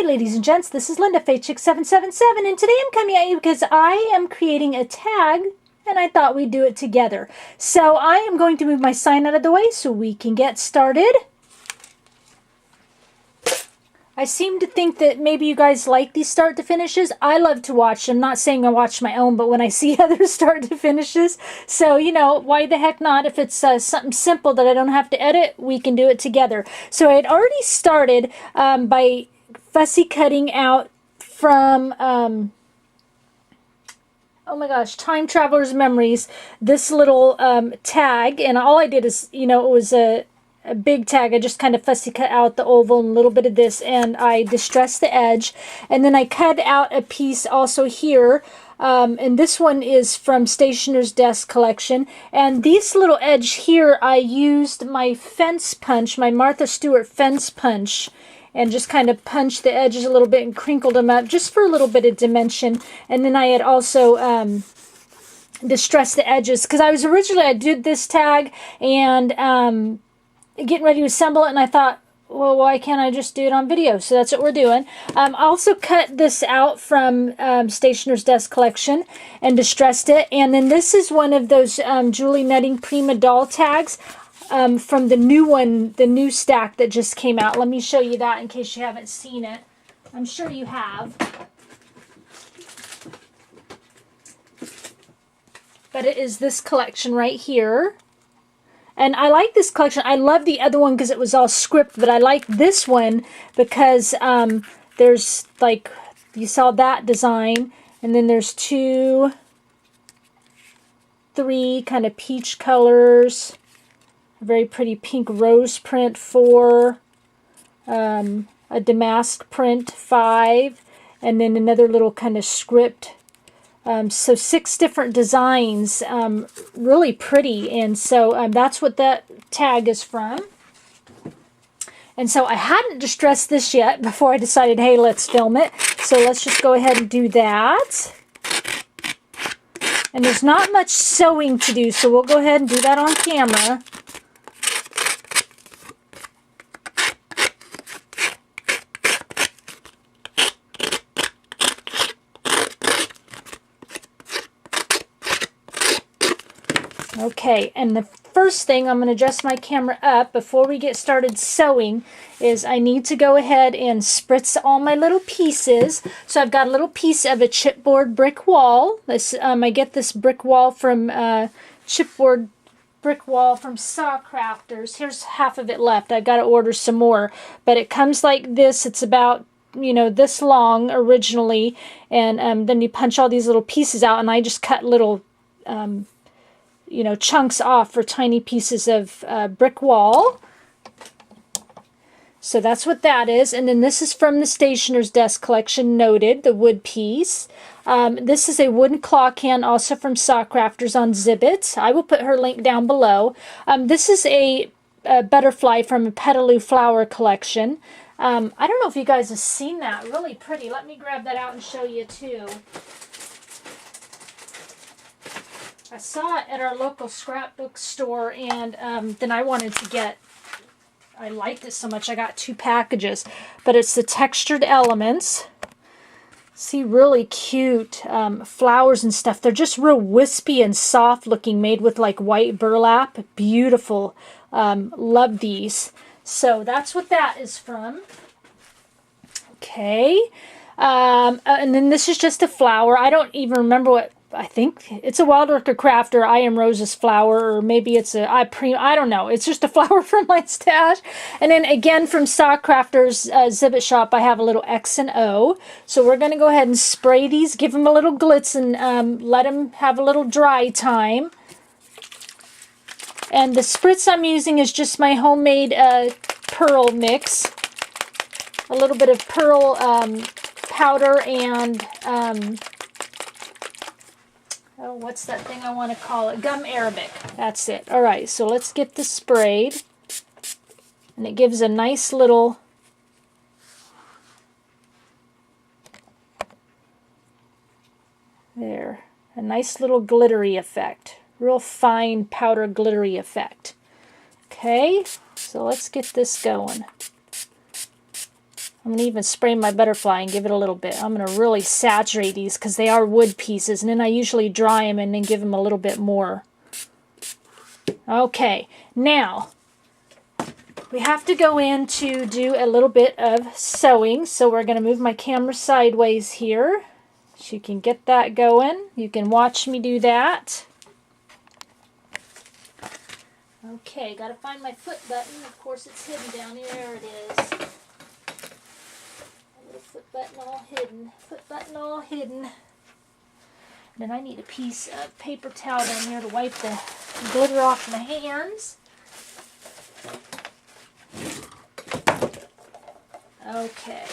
Hey ladies and gents, this is Linda Chic777 and today I'm coming at you because I am creating a tag and I thought we'd do it together. So I am going to move my sign out of the way so we can get started. I seem to think that maybe you guys like these start to finishes. I love to watch. I'm not saying I watch my own, but when I see other start to finishes. So, you know, why the heck not? If it's something simple that I don't have to edit, we can do it together. So I had already started by fussy cutting out from, oh my gosh, Time Traveler's Memories, this little tag. And all I did is, you know, it was a big tag. I just kind of fussy cut out the oval and a little bit of this, and I distressed the edge, and then I cut out a piece also here, and this one is from Stationer's Desk collection, and this little edge here I used my fence punch, my Martha Stewart fence punch, and just kind of punched the edges a little bit and crinkled them up just for a little bit of dimension. And then I had also distressed the edges because I did this tag and getting ready to assemble it, and I thought, well, why can't I just do it on video? So that's what we're doing. I also cut this out from Stationer's Desk collection and distressed it. And then this is one of those Julie Nutting Prima doll tags from the new one, the new stack that just came out. Let me show you that in case you haven't seen it. I'm sure you have. But it is this collection right here. And I like this collection. I love the other one because it was all script, but I like this one because there's like, you saw that design, and then there's 2, 3 kind of peach colors, a very pretty pink rose print 4, a damask print 5, and then another little kind of script. So 6 different designs, really pretty, and so that's what that tag is from. And so I hadn't distressed this yet before I decided, hey, let's film it. So let's just go ahead and do that. And there's not much sewing to do, so we'll go ahead and do that on camera. Okay, and the first thing, I'm going to adjust my camera up before we get started sewing, is I need to go ahead and spritz all my little pieces. So I've got a little piece of a chipboard brick wall. This I get this brick wall from chipboard brick wall from Saw Crafters. Here's half of it left. I've got to order some more, but it comes like this. It's about, you know, this long originally, and then you punch all these little pieces out, and I just cut little you know, chunks off for tiny pieces of brick wall. So that's what that is. And then this is from the Stationer's Desk collection, noted, the wood piece. This is a wooden claw can, also from Saw Crafters on Zibbit. I will put her link down below. This is a butterfly from a Petaloo flower collection. I don't know if you guys have seen that. Really pretty. Let me grab that out and show you too. I saw it at our local scrapbook store, and then I wanted to get, I liked it so much, I got 2 packages. But it's the Textured Elements. See, really cute flowers and stuff. They're just real wispy and soft looking, made with like white burlap. Beautiful. Love these. So that's what that is from. Okay. And then this is just a flower. I don't even remember what, I think it's a Wild Orchid Crafter I Am Rose's flower, or maybe it's a Prima, I don't know. It's just a flower from my stash. And then again from Saw Crafters Zibbit shop, I have a little X and O. So we're going to go ahead and spray these, give them a little glitz, and let them have a little dry time. And the spritz I'm using is just my homemade pearl mix. A little bit of pearl powder and oh, what's that thing I want to call it? Gum Arabic. That's it. All right, so let's get this sprayed. And it gives a nice little there, a nice little glittery effect. Real fine powder glittery effect. Okay, so let's get this going. I'm going to even spray my butterfly and give it a little bit. I'm going to really saturate these because they are wood pieces, and then I usually dry them and then give them a little bit more. Okay, now we have to go in to do a little bit of sewing, so we're going to move my camera sideways here so you can get that going. You can watch me do that. Okay, got to find my foot button. Of course, it's hidden down here. There it is. A little foot button all hidden. Foot button all hidden. Then I need a piece of paper towel down here to wipe the glitter off my hands. Okay.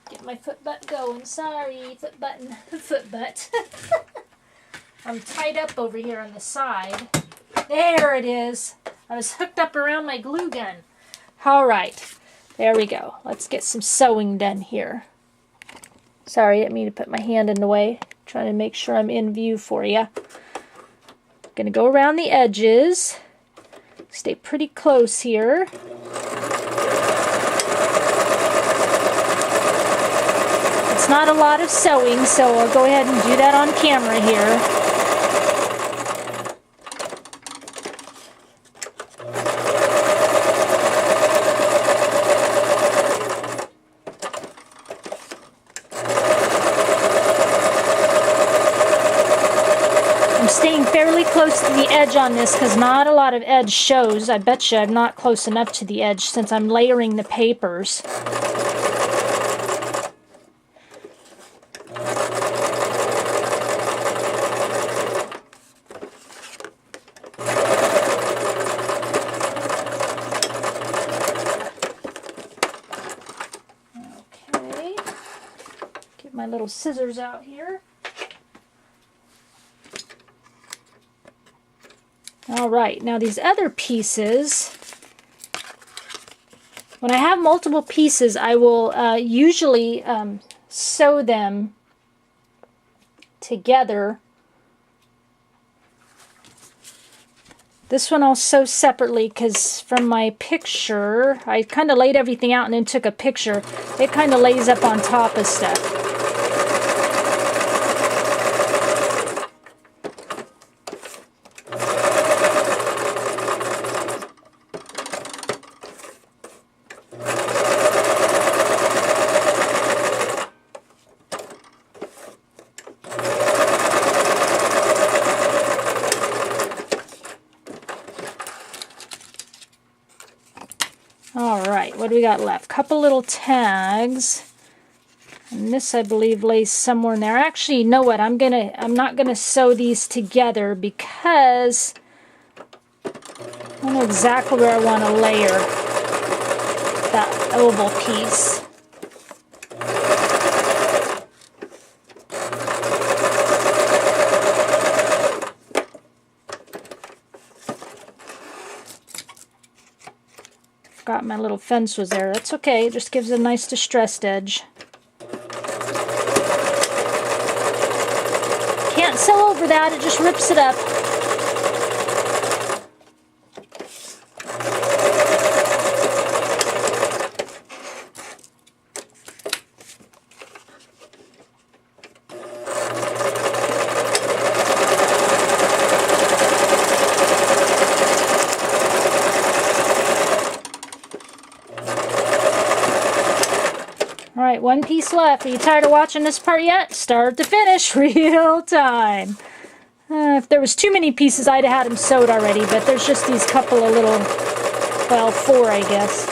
Get my foot butt going. Sorry, foot button. Foot butt. I'm tied up over here on the side. There it is. I was hooked up around my glue gun. All right. There we go. Let's get some sewing done here. Sorry, I didn't mean to put my hand in the way. Trying to make sure I'm in view for you. Going to go around the edges. Stay pretty close here. It's not a lot of sewing, so I'll go ahead and do that on camera here. Staying fairly close to the edge on this because not a lot of edge shows. I bet you I'm not close enough to the edge since I'm layering the papers. Okay, get my little scissors out here. All right, now these other pieces, when I have multiple pieces, I will usually sew them together. This one I'll sew separately because from my picture, I kind of laid everything out and then took a picture. It kind of lays up on top of stuff. Alright, what do we got left? Couple little tags. And this I believe lays somewhere in there. Actually, you know what? I'm not gonna sew these together because I don't know exactly where I want to layer that oval piece. Forgot my little fence was there. That's okay. It just gives it a nice distressed edge. Can't sew over that. It just rips it up. Alright, one piece left. Are you tired of watching this part yet? Start to finish, real time. If there was too many pieces, I'd have had them sewed already, but there's just these couple of little, well, 4, I guess.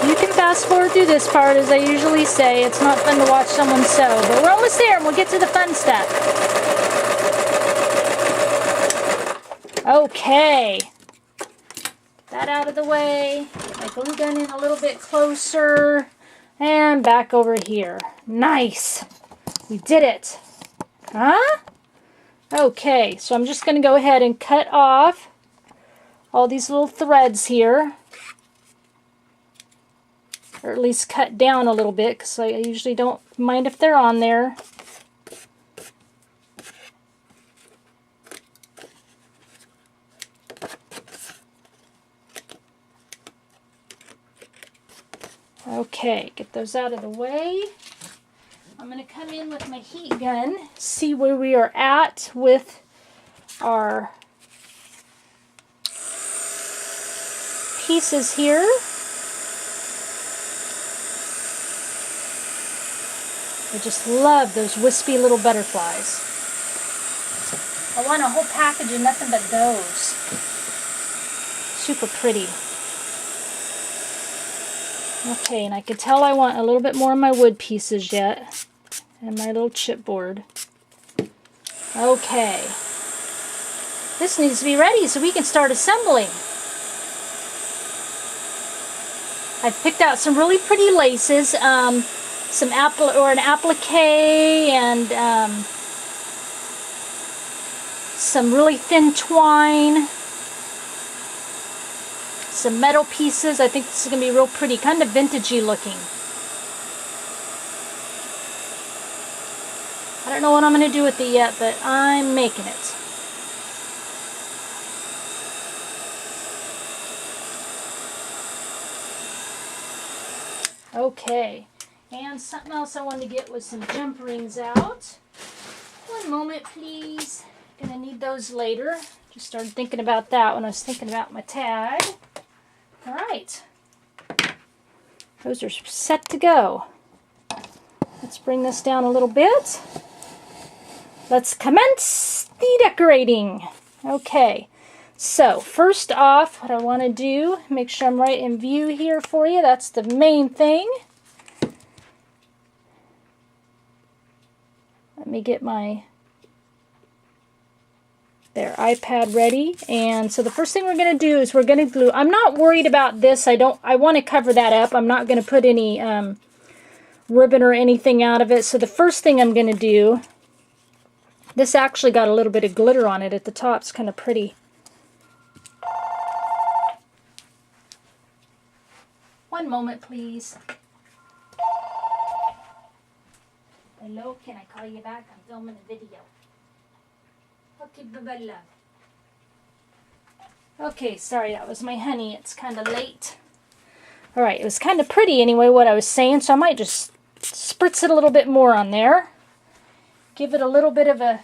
You can fast forward through this part, as I usually say. It's not fun to watch someone sew, but we're almost there and we'll get to the fun stuff. Okay, that out of the way. My glue gun in a little bit closer, and back over here. Nice, we did it. Huh? Okay, so I'm just going to go ahead and cut off all these little threads here, or at least cut down a little bit, because I usually don't mind if they're on there. Okay, get those out of the way. I'm going to come in with my heat gun, see where we are at with our pieces here. I just love those wispy little butterflies. I want a whole package of nothing but those. Super pretty. Okay, and I can tell I want a little bit more of my wood pieces yet. And my little chipboard. Okay. This needs to be ready so we can start assembling. I've picked out some really pretty laces. An applique and some really thin twine, some metal pieces. I think this is going to be real pretty, kind of vintagey looking. I don't know what I'm going to do with it yet, but I'm making it. Okay. And something else I wanted to get was some jump rings out. One moment, please. Gonna need those later. Just started thinking about that when I was thinking about my tag. All right. Those are set to go. Let's bring this down a little bit. Let's commence the decorating. Okay. So, first off, what I want to do, make sure I'm right in view here for you. That's the main thing. Let me get my iPad ready. And so the first thing we're going to do is we're going to glue. I'm not worried about this. I want to cover that up. I'm not going to put any ribbon or anything out of it. So the first thing I'm going to do, this actually got a little bit of glitter on it at the top. It's kind of pretty. One moment, please. Hello, can I call you back? I'm filming a video. Okay, bye-bye, love. Okay, sorry, that was my honey. It's kind of late. All right, it was kind of pretty anyway, what I was saying, so I might just spritz it a little bit more on there. Give it a little bit of a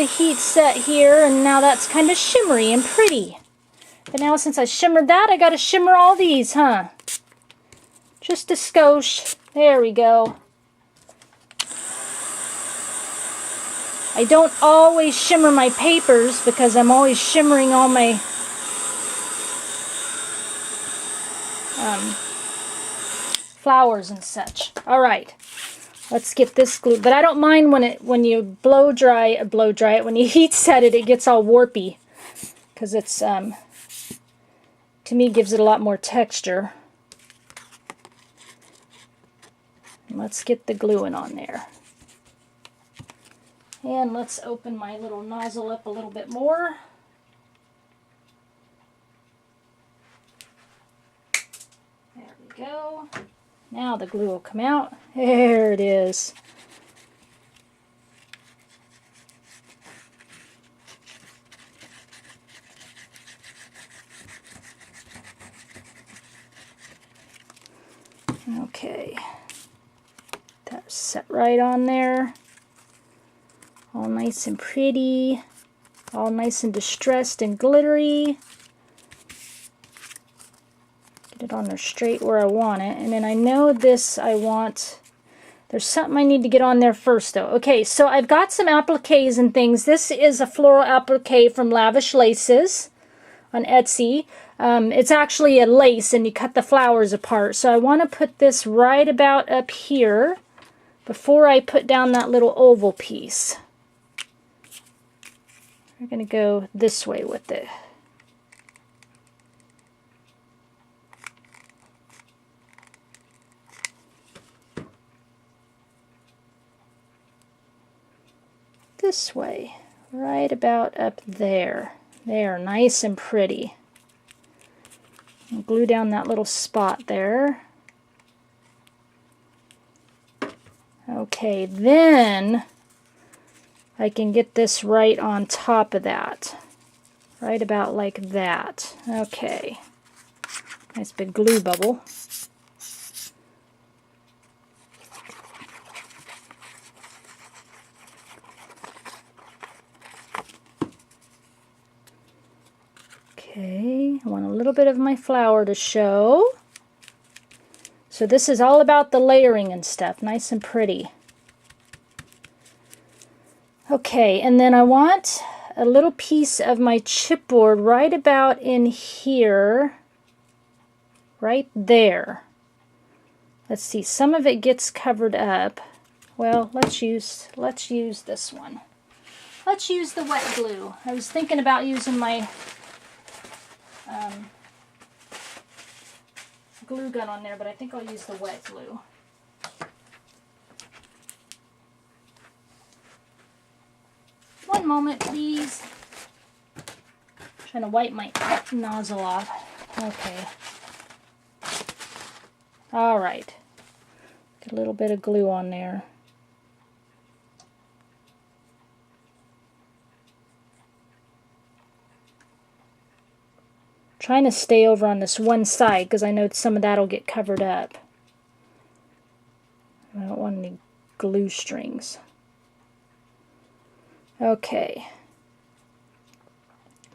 heat set here, and now that's kind of shimmery and pretty. But now since I shimmered that, I got to shimmer all these, huh? Just a skosh. There we go. I don't always shimmer my papers because I'm always shimmering all my flowers and such. All right, let's get this glued. But I don't mind when you blow dry it. When you heat set it, it gets all warpy because it's to me gives it a lot more texture. Let's get the gluing on there. And let's open my little nozzle up a little bit more. There we go. Now the glue will come out. There it is. Okay. That's set right on there. All nice and pretty. All nice and distressed and glittery. Get it on there straight where I want it. And then I know this I want... There's something I need to get on there first though. Okay, so I've got some appliques and things. This is a floral applique from Lavish Laces on Etsy. It's actually a lace and you cut the flowers apart. So I want to put this right about up here before I put down that little oval piece. We're going to go this way with it. This way, right about up there. There, nice and pretty. And glue down that little spot there. Okay, then I can get this right on top of that. Right about like that. Okay. Nice big glue bubble. Okay, I want a little bit of my flower to show. So this is all about the layering and stuff, nice and pretty. Okay, and then I want a little piece of my chipboard right about in here, right there. Let's see, some of it gets covered up. Well, let's use this one. Let's use the wet glue. I was thinking about using my glue gun on there, but I think I'll use the wet glue. One moment, please. I'm trying to wipe my nozzle off. Okay. All right. Get a little bit of glue on there. Trying to stay over on this one side because I know some of that will get covered up. I don't want any glue strings. Okay.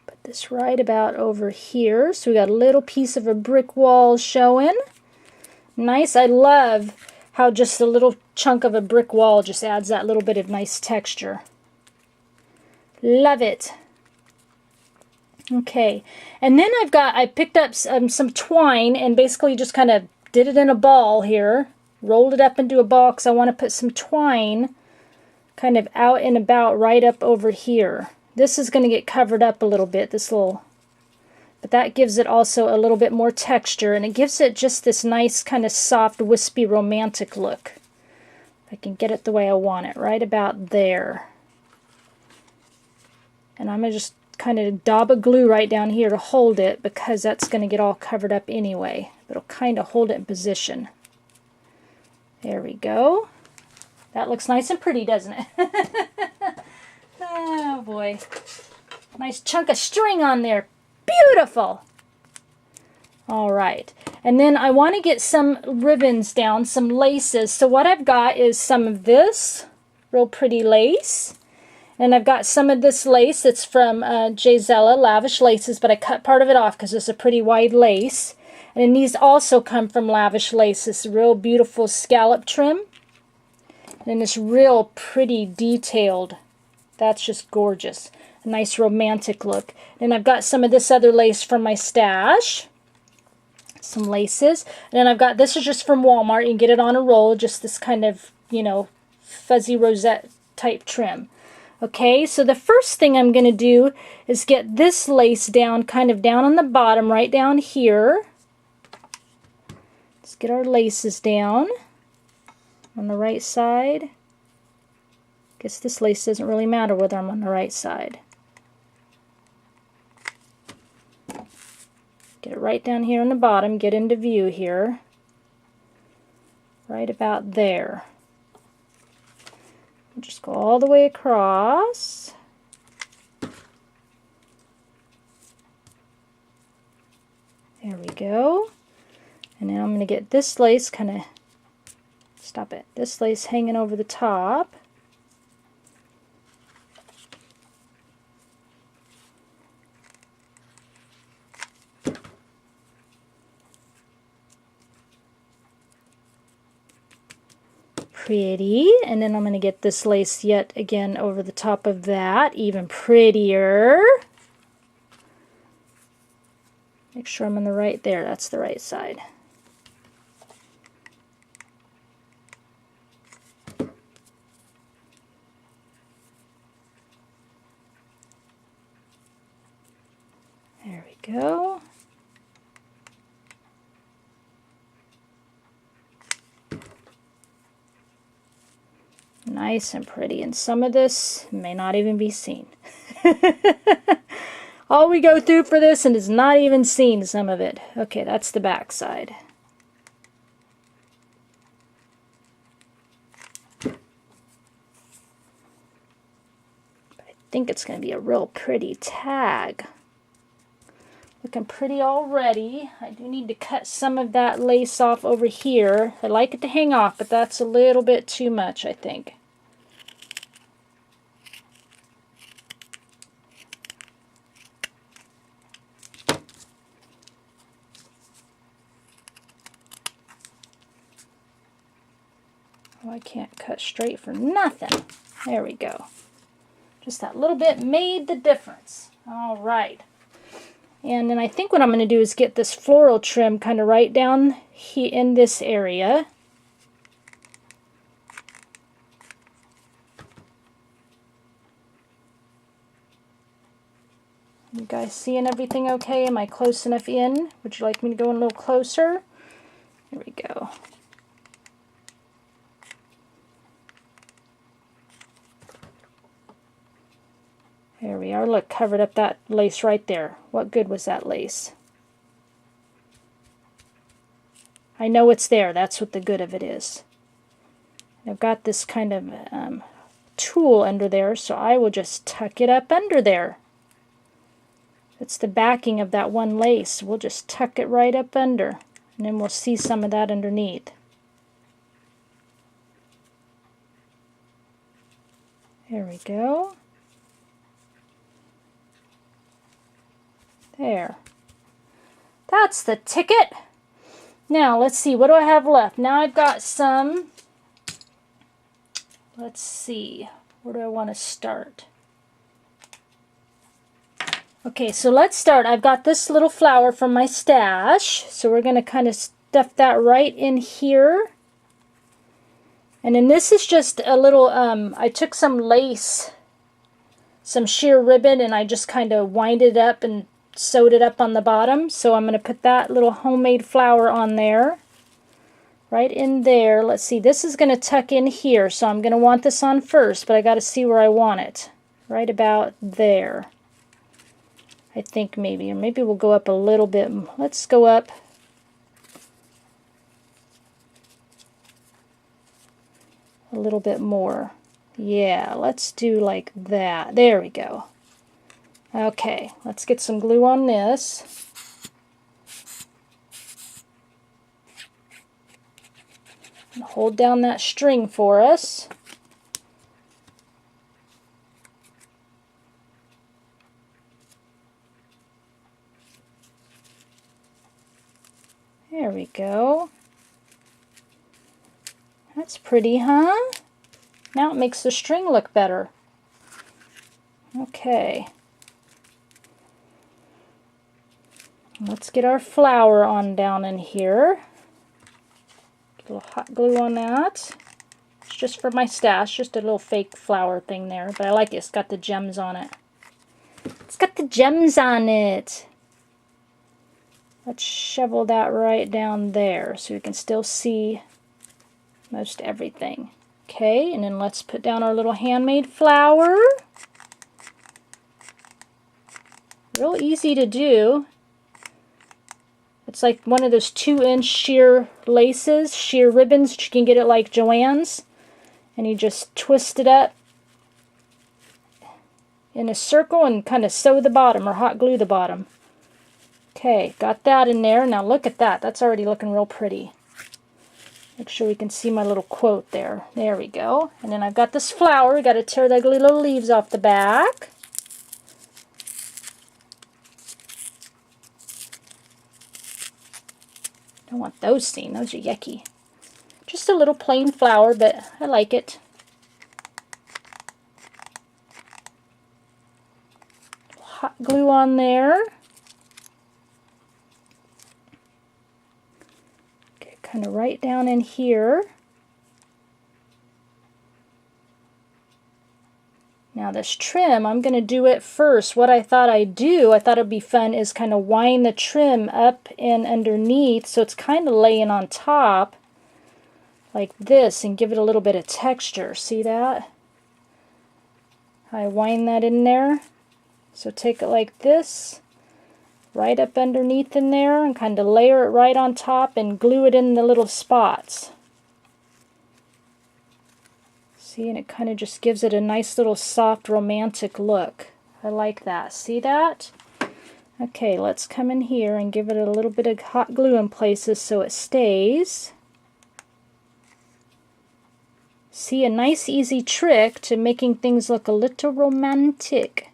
Put this right about over here. So we got a little piece of a brick wall showing. Nice. I love how just a little chunk of a brick wall just adds that little bit of nice texture. Love it. Okay, and then I picked up some twine and basically just kind of did it in a ball here, rolled it up into a ball because I want to put some twine kind of out and about right up over here. This is going to get covered up a little bit, but that gives it also a little bit more texture, and it gives it just this nice kind of soft, wispy, romantic look. If I can get it the way I want it, right about there. And I'm going to just kind of daub a glue right down here to hold it because that's going to get all covered up anyway. It'll kind of hold it in position. There we go. That looks nice and pretty, doesn't it? Oh boy. Nice chunk of string on there. Beautiful. All right. And then I want to get some ribbons down, some laces. So what I've got is some of this real pretty lace. And I've got some of this lace. It's from Gisela Lavish Laces, but I cut part of it off because it's a pretty wide lace. And these also come from Lavish Lace. This real beautiful scallop trim. And this real pretty detailed. That's just gorgeous. A nice romantic look. And I've got some of this other lace from my stash. Some laces. And then I've got, this is just from Walmart. You can get it on a roll. Just this kind of, you know, fuzzy rosette type trim. Okay, so the first thing I'm going to do is get this lace down, kind of down on the bottom, right down here. Let's get our laces down on the right side. Guess this lace doesn't really matter whether I'm on the right side. Get it right down here on the bottom, get into view here. Right about there. Just go all the way across. There we go. And now I'm going to get this lace kind of, stop it, this lace hanging over the top. Pretty. And then I'm going to get this lace yet again over the top of that, even prettier. Make sure I'm on the right there. That's the right side. There we go. Nice and pretty, and some of this may not even be seen. All we go through for this and is not even seen, some of it. Okay, that's the back side. But I think it's going to be a real pretty tag. looking pretty already. I do need to cut some of that lace off over here. I like it to hang off, but that's a little bit too much, I think. Oh, I can't cut straight for nothing. There we go. Just that little bit made the difference. All right. And then I think what I'm going to do is get this floral trim kind of right down here in this area. You guys seeing everything okay? Am I close enough in? Would you like me to go in a little closer? Here we go. There we are. Look, covered up that lace right there. What good was that lace? I know it's there. That's what the good of it is. I've got this kind of tool under there, so I will just tuck it up under there. It's the backing of that one lace. We'll just tuck it right up under, and then we'll see some of that underneath. There we go. There. That's the ticket. Now, let's see. What do I have left? Now I've got some. Let's see. Where do I want to start? Okay, so let's start. I've got this little flower from my stash. So we're going to kind of stuff that right in here. And then this is just a little, I took some lace, some sheer ribbon, and I just kind of winded it up and sewed it up on the bottom. So I'm going to put that little homemade flower on there, right in there. Let's see, this is going to tuck in here, so I'm going to want this on first, but I got to see where I want it. Right about there, I think, maybe, or maybe we'll go up a little bit. Let's go up a little bit more. Yeah, let's do like that. There we go. Okay, let's get some glue on this. And hold down that string for us. There we go. That's pretty, huh? Now it makes the string look better. Okay. Let's get our flower on down in here. Get a little hot glue on that. It's just for my stash, just a little fake flower thing there, but I like it. It's got the gems on it. It's got the gems on it. Let's shovel that right down there so we can still see most everything. Okay, and then let's put down our little handmade flower. Real easy to do. It's like one of those 2-inch sheer laces, sheer ribbons. You can get it like Joann's. And you just twist it up in a circle and kind of sew the bottom or hot glue the bottom. Okay, got that in there. Now look at that. That's already looking real pretty. Make sure we can see my little quote there. There we go. And then I've got this flower. We got to tear the ugly little leaves off the back. Don't want those seen. Those are yucky. Just a little plain flower, but I like it. Hot glue on there. Okay, kind of right down in here. Now this trim, I'm going to do it first. What I thought I'd do, I thought it'd be fun, is kind of wind the trim up and underneath so it's kind of laying on top like this and give it a little bit of texture. See that? I wind that in there. So take it like this, right up underneath in there, and kind of layer it right on top and glue it in the little spots. See, and it kind of just gives it a nice little soft romantic look. I like that. See that? Okay, let's come in here and give it a little bit of hot glue in places so it stays. See, a nice easy trick to making things look a little romantic.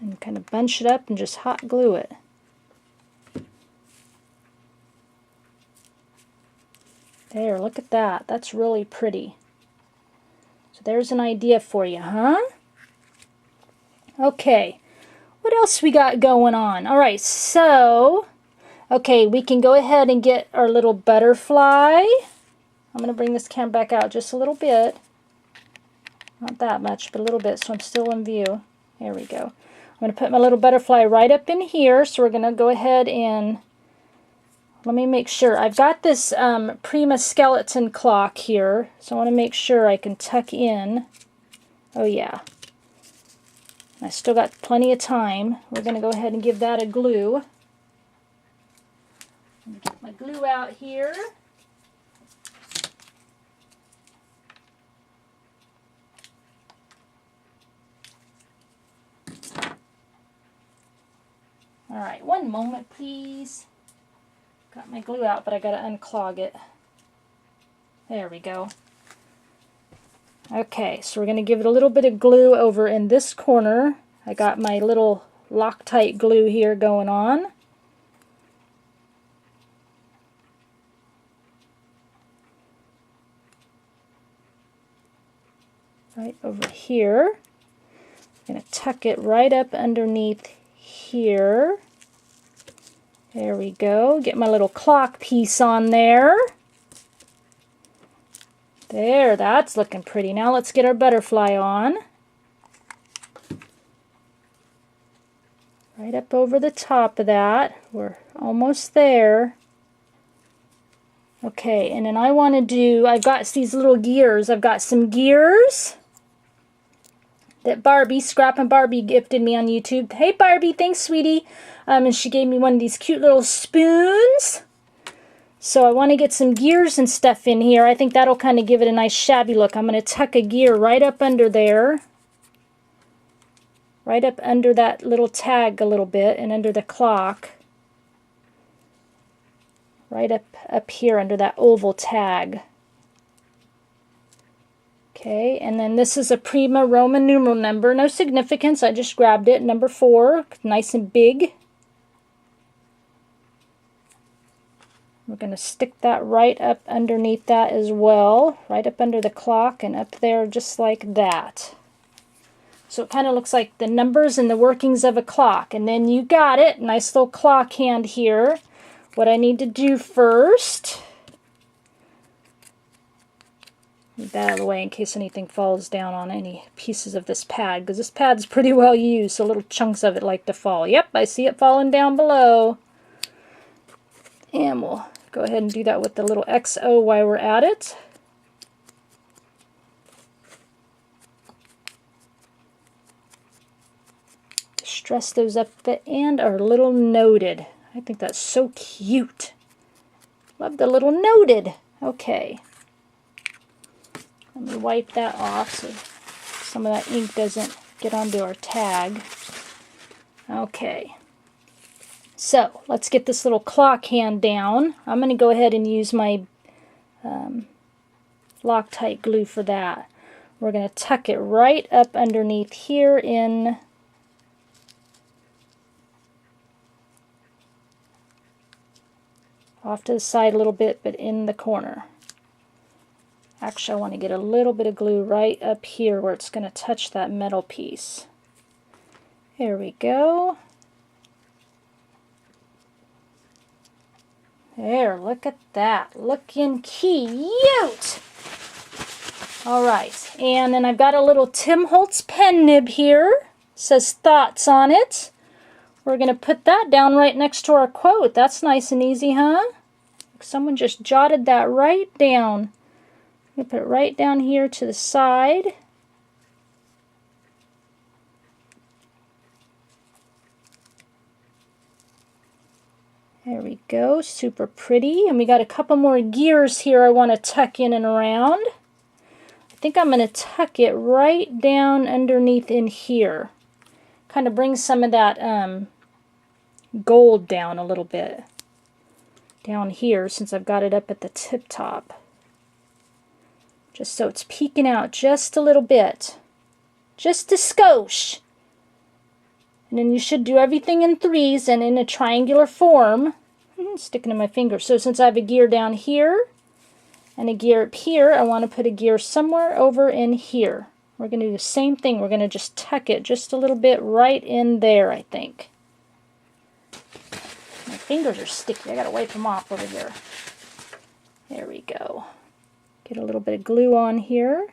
And kind of bunch it up and just hot glue it. There, look at that. That's really pretty. So there's an idea for you, huh? Okay, what else we got going on? All right, so, okay, we can go ahead and get our little butterfly. I'm going to bring this camera back out just a little bit. Not that much, but a little bit, so I'm still in view. There we go. I'm going to put my little butterfly right up in here, so we're going to go ahead and, let me make sure. I've got this Prima skeleton clock here, so I want to make sure I can tuck in. Oh yeah. I still got plenty of time. We're going to go ahead and give that a glue. I'm going to get my glue out here. Alright, one moment please. Got my glue out, but I got to unclog it. There we go. Okay, so we're going to give it a little bit of glue over in this corner. I got my little Loctite glue here going on. Right over here. I'm going to tuck it right up underneath here. There we go. Get my little clock piece on there. There, that's looking pretty. Now let's get our butterfly on. Right up over the top of that. We're almost there. Okay, and then I want to do, I've got these little gears. I've got some gears that Barbie, Scrap and Barbie, gifted me on YouTube. Hey Barbie, thanks sweetie. And she gave me one of these cute little spoons. So I want to get some gears and stuff in here. I think that'll kind of give it a nice shabby look. I'm going to tuck a gear right up under there. Right up under that little tag a little bit and under the clock. Right up here under that oval tag. Okay, and then this is a Prima Roman numeral number. No significance, I just grabbed it. Number 4, nice and big. We're going to stick that right up underneath that as well, right up under the clock and up there just like that. So it kind of looks like the numbers and the workings of a clock. And then you got it, nice little clock hand here. What I need to do first, move that out of the way in case anything falls down on any pieces of this pad, because this pad's pretty well used, so little chunks of it like to fall. Yep, I see it falling down below. And we'll go ahead and do that with the little XO while we're at it. Stress those up at the end are a little noted. I think that's so cute. Love the little noted. Okay. Let me wipe that off so some of that ink doesn't get onto our tag. Okay. So, let's get this little clock hand down. I'm going to go ahead and use my Loctite glue for that. We're going to tuck it right up underneath here in off to the side a little bit, but in the corner. Actually, I want to get a little bit of glue right up here where it's going to touch that metal piece. There we go. There, look at that. Looking cute! Alright, and then I've got a little Tim Holtz pen nib here. It says thoughts on it. We're going to put that down right next to our quote. That's nice and easy, huh? Someone just jotted that right down. I'm going to put it right down here to the side. There we go, super pretty. And we got a couple more gears here I want to tuck in and around. I think I'm going to tuck it right down underneath in here. Kind of bring some of that gold down a little bit. Down here, since I've got it up at the tip top. Just so it's peeking out just a little bit. Just a skosh. And then you should do everything in threes and in a triangular form. Sticking in my finger. So since I have a gear down here and a gear up here, I want to put a gear somewhere over in here. We're going to do the same thing. We're going to just tuck it just a little bit right in there, I think. My fingers are sticky. I got to wipe them off over here. There we go. Get a little bit of glue on here.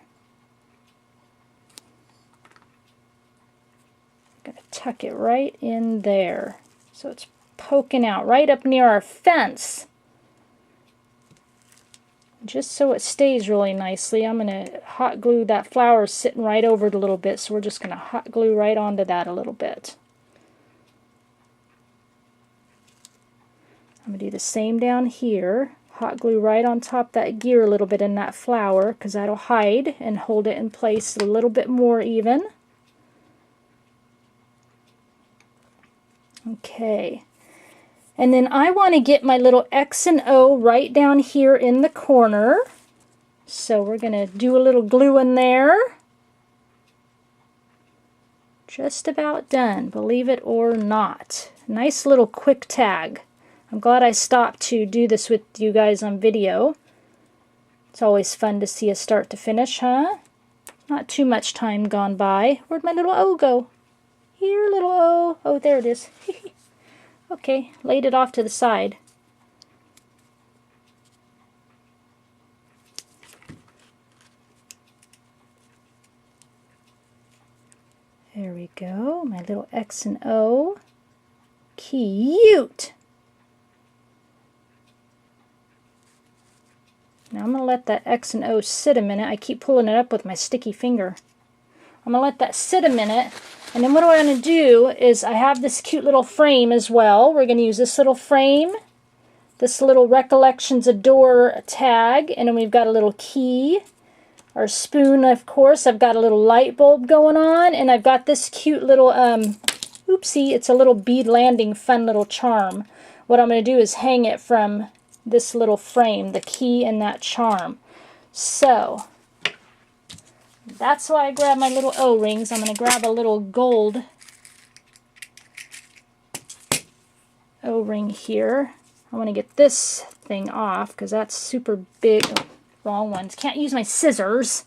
I'm going to tuck it right in there. So it's poking out right up near our fence. Just so it stays really nicely, I'm going to hot glue that flower sitting right over it a little bit, so we're just going to hot glue right onto that a little bit. I'm going to do the same down here. Hot glue right on top that gear a little bit in that flower, because that'll hide and hold it in place a little bit more even. Okay. And then I want to get my little X and O right down here in the corner. So we're going to do a little glue in there. Just about done, believe it or not. Nice little quick tag. I'm glad I stopped to do this with you guys on video. It's always fun to see a start to finish, huh? Not too much time gone by. Where'd my little O go? Here, little O. Oh, there it is. Okay, laid it off to the side. There we go, my little X and O. Cute! Now I'm going to let that X and O sit a minute. I keep pulling it up with my sticky finger. I'm going to let that sit a minute. And then what I'm going to do is I have this cute little frame as well. We're going to use this little frame, this little Recollections Adore tag, and then we've got a little key, our spoon, of course. I've got a little light bulb going on, and I've got this cute little, oopsie, it's a little bead landing fun little charm. What I'm going to do is hang it from this little frame, the key and that charm. So that's why I grab my little O-rings. I'm going to grab a little gold O-ring here. I want to get this thing off because that's super big. Oh, wrong ones. Can't use my scissors.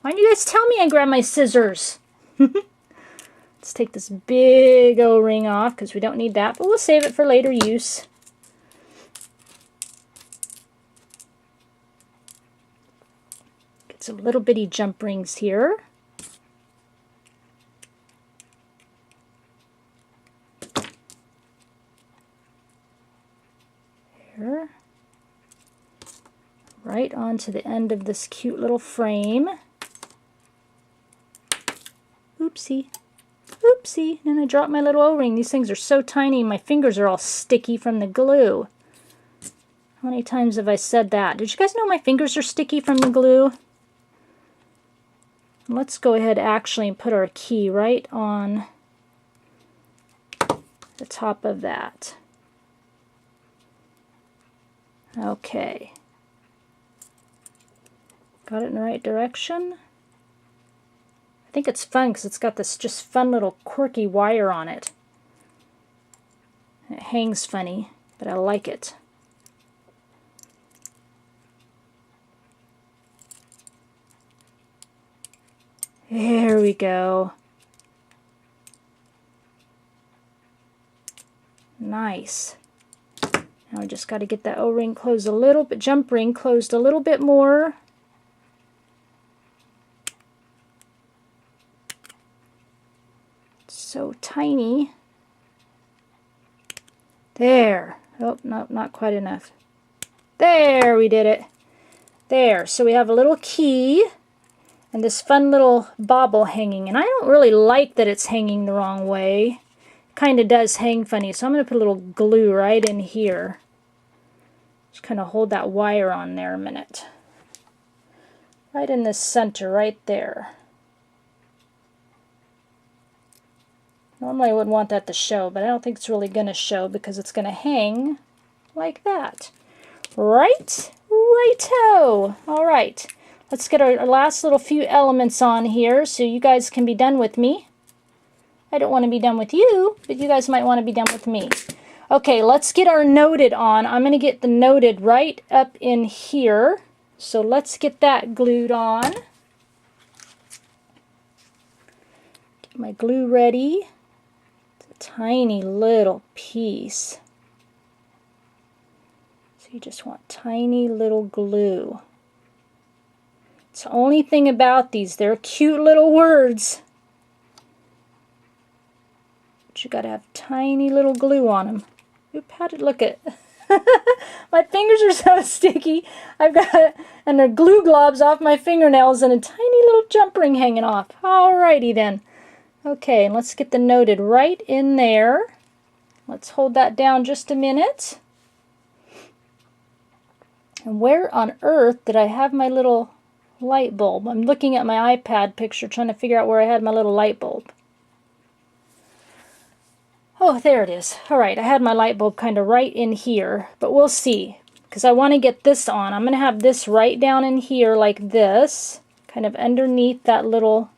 Why didn't you guys tell me I grab my scissors? Let's take this big O-ring off because we don't need that, but we'll save it for later use. Some little bitty jump rings here. There. Right onto the end of this cute little frame. Oopsie. Oopsie. And I dropped my little O-ring. These things are so tiny. My fingers are all sticky from the glue. How many times have I said that? Did you guys know my fingers are sticky from the glue? Let's go ahead actually and put our key right on the top of that. Okay. Got it in the right direction? I think it's fun because it's got this just fun little quirky wire on it. It hangs funny, but I like it. There we go. Nice. Now I just got to get that O-ring closed a little bit, jump ring closed a little bit more. It's so tiny. There. Oh, no, not quite enough. There, we did it. There. So we have a little key and this fun little bauble hanging. And I don't really like that it's hanging the wrong way. kind of does hang funny. So I'm going to put a little glue right in here. Just kind of hold that wire on there a minute. Right in the center, right there. Normally I would want that to show, but I don't think it's really going to show because it's going to hang like that. Right? Righto! Alright, let's get our last little few elements on here so you guys can be done with me. I don't want to be done with you, but you guys might want to be done with me. Okay, let's get our noted on. I'm going to get the noted right up in here. So let's get that glued on. Get my glue ready. It's a tiny little piece. So you just want tiny little glue. It's the only thing about these. They're cute little words. But you got to have tiny little glue on them. Oop, how did it look at? My fingers are so sticky. And they're glue globs off my fingernails and a tiny little jump ring hanging off. Alrighty then. Okay, and let's get the noted right in there. Let's hold that down just a minute. And where on earth did I have my little light bulb? I'm looking at my iPad picture trying to figure out where I had my little light bulb. Oh, there it is. Alright, I had my light bulb kind of right in here, but we'll see. Because I want to get this on. I'm going to have this right down in here like this. Kind of underneath that little,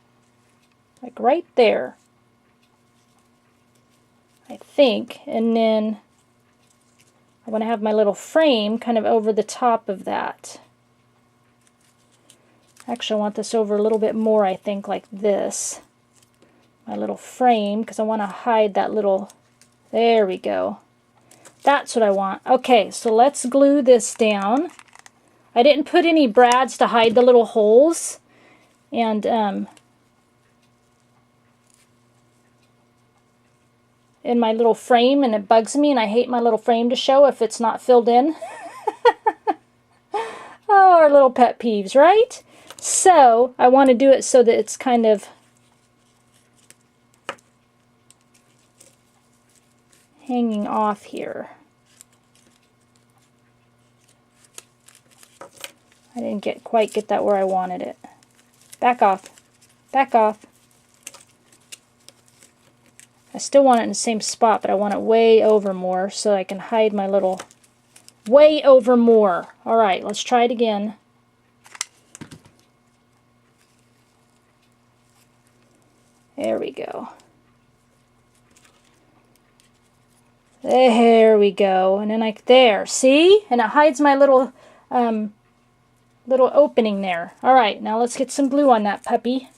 like right there. I think. And then I want to have my little frame kind of over the top of that. Actually, I want this over a little bit more, I think, like this. My little frame, because I want to hide that little, there we go. That's what I want. Okay, so let's glue this down. I didn't put any brads to hide the little holes. And in my little frame, and it bugs me, and I hate my little frame to show if it's not filled in. Oh, our little pet peeves, right? So I want to do it so that it's kind of hanging off here. I didn't quite get that where I wanted it. Back off. Back off. I still want it in the same spot, but I want it way over more so I can hide my little way over more. Alright, let's try it again. There we go. There we go. And then there, see? And it hides my little little opening there. Alright, now let's get some glue on that puppy.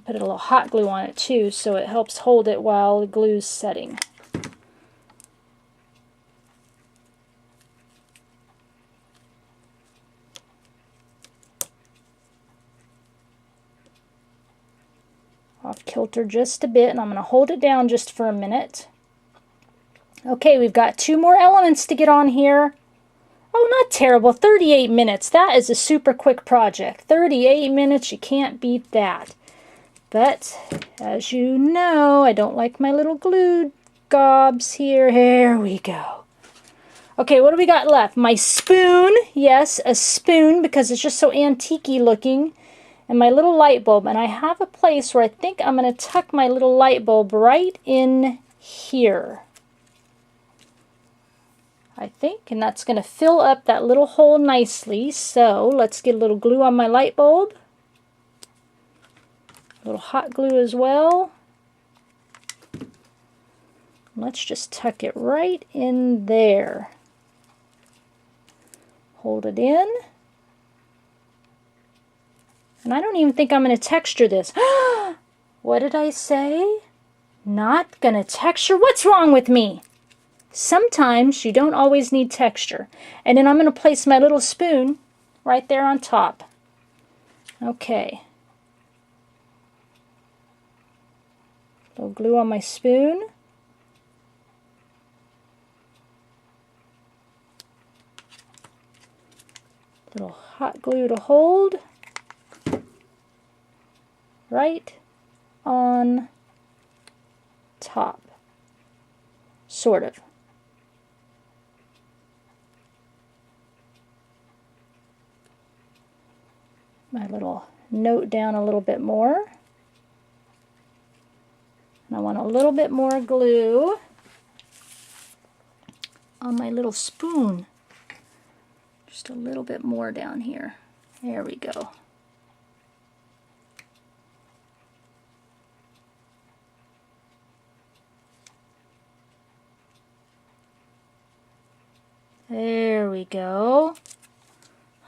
Put a little hot glue on it too, so it helps hold it while the glue's setting. Off kilter just a bit, and I'm going to hold it down just for a minute. Okay, we've got 2 more elements to get on here. Oh, not terrible. 38 minutes. That is a super quick project. 38 minutes, you can't beat that. But, as you know, I don't like my little glue gobs here. Here we go. Okay, what do we got left? My spoon. Yes, a spoon, because it's just so antique-y looking. And my little light bulb. And I have a place where I think I'm going to tuck my little light bulb right in here. I think. And that's going to fill up that little hole nicely. So, let's get a little glue on my light bulb. A little hot glue as well. Let's just tuck it right in there. Hold it in. And I don't even think I'm going to texture this. What did I say? Not going to texture? What's wrong with me? Sometimes you don't always need texture. And then I'm going to place my little spoon right there on top. Okay. A little glue on my spoon. Little hot glue to hold. right on top, sort of. My little note down a little bit more. And I want a little bit more glue on my little spoon. Just a little bit more down here. There we go. There we go.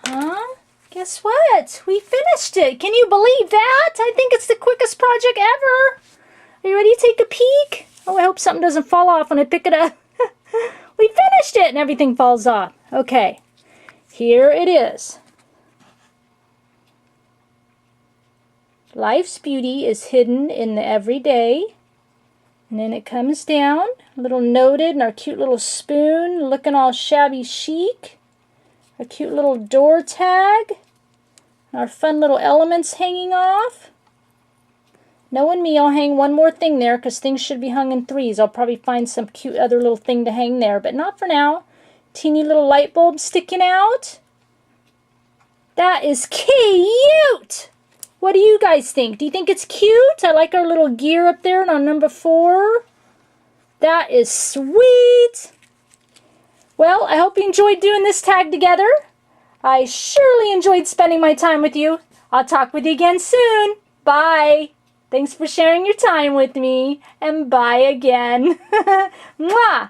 Huh? Guess what? We finished it. Can you believe that? I think it's the quickest project ever. Are you ready to take a peek? Oh, I hope something doesn't fall off when I pick it up. We finished it and everything falls off. Okay, here it is. Life's beauty is hidden in the everyday. And then it comes down, a little noted, and our cute little spoon looking all shabby chic. Our cute little door tag. And our fun little elements hanging off. Knowing me, I'll hang one more thing there because things should be hung in threes. I'll probably find some cute other little thing to hang there, but not for now. Teeny little light bulb sticking out. That is cute! What do you guys think? Do you think it's cute? I like our little gear up there on number 4. That is sweet! Well, I hope you enjoyed doing this tag together. I surely enjoyed spending my time with you. I'll talk with you again soon. Bye! Thanks for sharing your time with me, and bye again. Mwah!